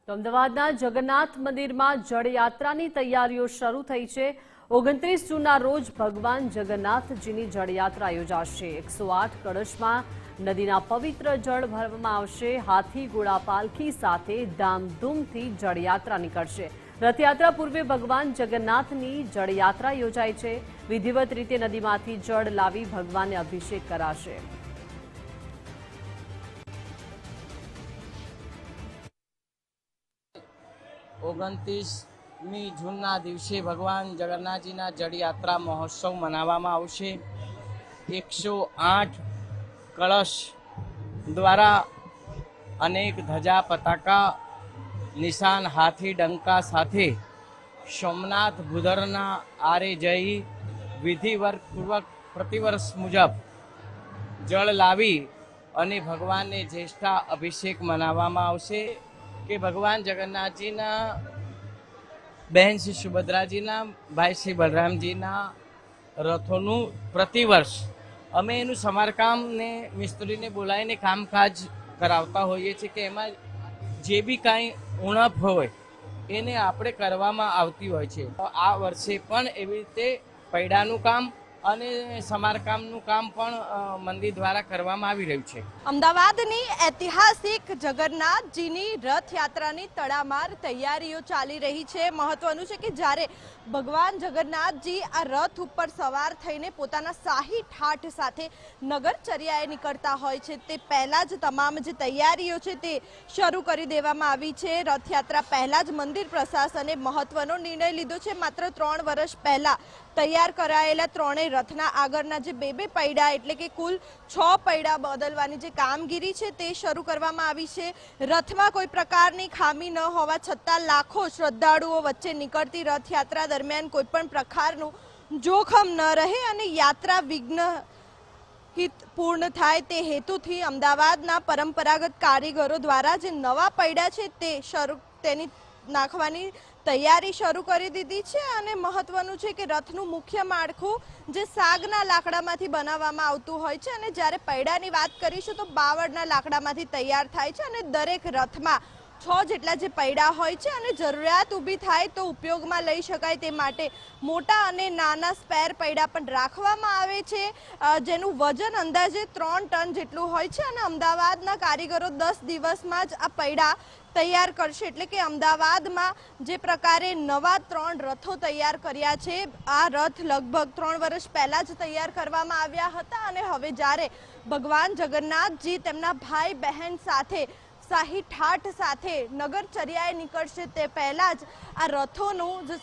તો અમદાવાદના જગન્નાથ મંદિરમાં જળયાત્રાની તૈયારીઓ શરૂ થઈ છે। 29 જૂનના રોજ ભગવાન જગન્નાથજીની જળયાત્રા યોજાશે। 108 કળશમાં નદીના પવિત્ર જળ ભરવામાં આવશે। હાથી ઘોડા પાલખી સાથે ધામધૂમથી જળયાત્રા નીકળશે। રથયાત્રા પૂર્વે ભગવાન જગન્નાથની જળયાત્રા યોજાય છે। વિધિવત રીતે નદીમાંથી જળ લાવી ભગવાનને અભિષેક કરાશે। ઓગણત્રીસમી જૂનના દિવસે ભગવાન જગન્નાથજીના જળયાત્રા મહોત્સવ મનાવવામાં આવશે। 108 કળશ દ્વારા અનેક ધજા પતાકા નિશાન હાથી ડંકા સાથે સોમનાથ ભૂધરના આરે જઈ વિધિપૂર્વક પ્રતિવર્ષ મુજબ જળ લાવી અને ભગવાનને જ્યેષ્ઠા અભિષેક મનાવવામાં આવશે કે ભગવાન જગન્નાથજીના બહેન શ્રી સુભદ્રાજીના ભાઈ શ્રી બલરામજીના રથોનું પ્રતિવર્ષ અમે એનું સમારકામ ને મિસ્ત્રીને બોલાવીને કામકાજ કરાવતા હોઈએ છીએ કે એમાં જે બી કાંઈ ઉણપ હોય એને આપણે કરવામાં આવતી હોય છે। આ વર્ષે પણ એવી રીતે પૈડાનું કામ અને સમારકામનું કામ પણ મંદિર દ્વારા કરવામાં આવી રહ્યું છે। અમદાવાદની ઐતિહાસિક જગન્નાથજીની રથયાત્રાની તડામાર તૈયારીઓ ચાલી રહી છે। મહત્વનું છે કે જ્યારે ભગવાન જગન્નાથજી આ રથ ઉપર સવાર થઈને પોતાના શાહી ઠાઠ સાથે નગરચર્યાએ નીકળતા હોય છે તે પહેલાં જ તમામ જે તૈયારીઓ છે તે શરૂ કરી દેવામાં આવી છે। રથયાત્રા પહેલાં જ મંદિર પ્રશાસને મહત્વનો નિર્ણય લીધો છે। માત્ર 3 વર્ષ પહેલાં તૈયાર કરાયેલા ત્રણેય રથના આગળના જે બે પૈડા એટલે કે કુલ 6 પૈડા બદલવાની જે કામગીરી છે તે શરૂ કરવામાં આવી છે। રથમાં કોઈ પ્રકારની ખામી ન હોવા છતાં લાખો શ્રદ્ધાળુઓ વચ્ચે નીકળતી રથયાત્રા દરમિયાન કોઈ પણ પ્રકારનું જોખમ ન રહે અને યાત્રા વિઘ્ન પૂર્ણ થાય તે હેતુથી અમદાવાદના પરંપરાગત કારીગરો દ્વારા જે નવા પૈડા છે તેની નાખવાની તૈયારી શરૂ કરી દીધી છે। અને મહત્વનું છે કે રથનું મુખ્ય માળખું જે સાગના લાકડામાંથી બનાવવામાં આવતું હોય છે અને જ્યારે પૈડાની વાત કરીશું તો બાવળના લાકડામાંથી તૈયાર થાય છે અને દરેક રથમાં 6 જેટલા જે પૈડા હોય છે અને જરૂરિયાત ઊભી થાય તો ઉપયોગમાં લઈ શકાય તે માટે મોટા અને નાના સ્પેર પૈડા પણ રાખવામાં આવે છે જેનું વજન અંદાજે 3 ટન જેટલું હોય છે અને અમદાવાદના કારીગરો 10 દિવસમાં જ આ પૈડા તૈયાર કરશે। એટલે કે અમદાવાદમાં જે પ્રકારે નવા 3 રથો તૈયાર કર્યા છે આ રથ લગભગ 3 વર્ષ પહેલા જ તૈયાર કરવામાં આવ્યા હતા અને હવે જ્યારે ભગવાન જગન્નાથજી તેમના ભાઈ બહેન સાથે શાહી ઠાઠ સાથે નગરચર્યાએ નીકળશે તે પહેલાં જ આ રથોનું જે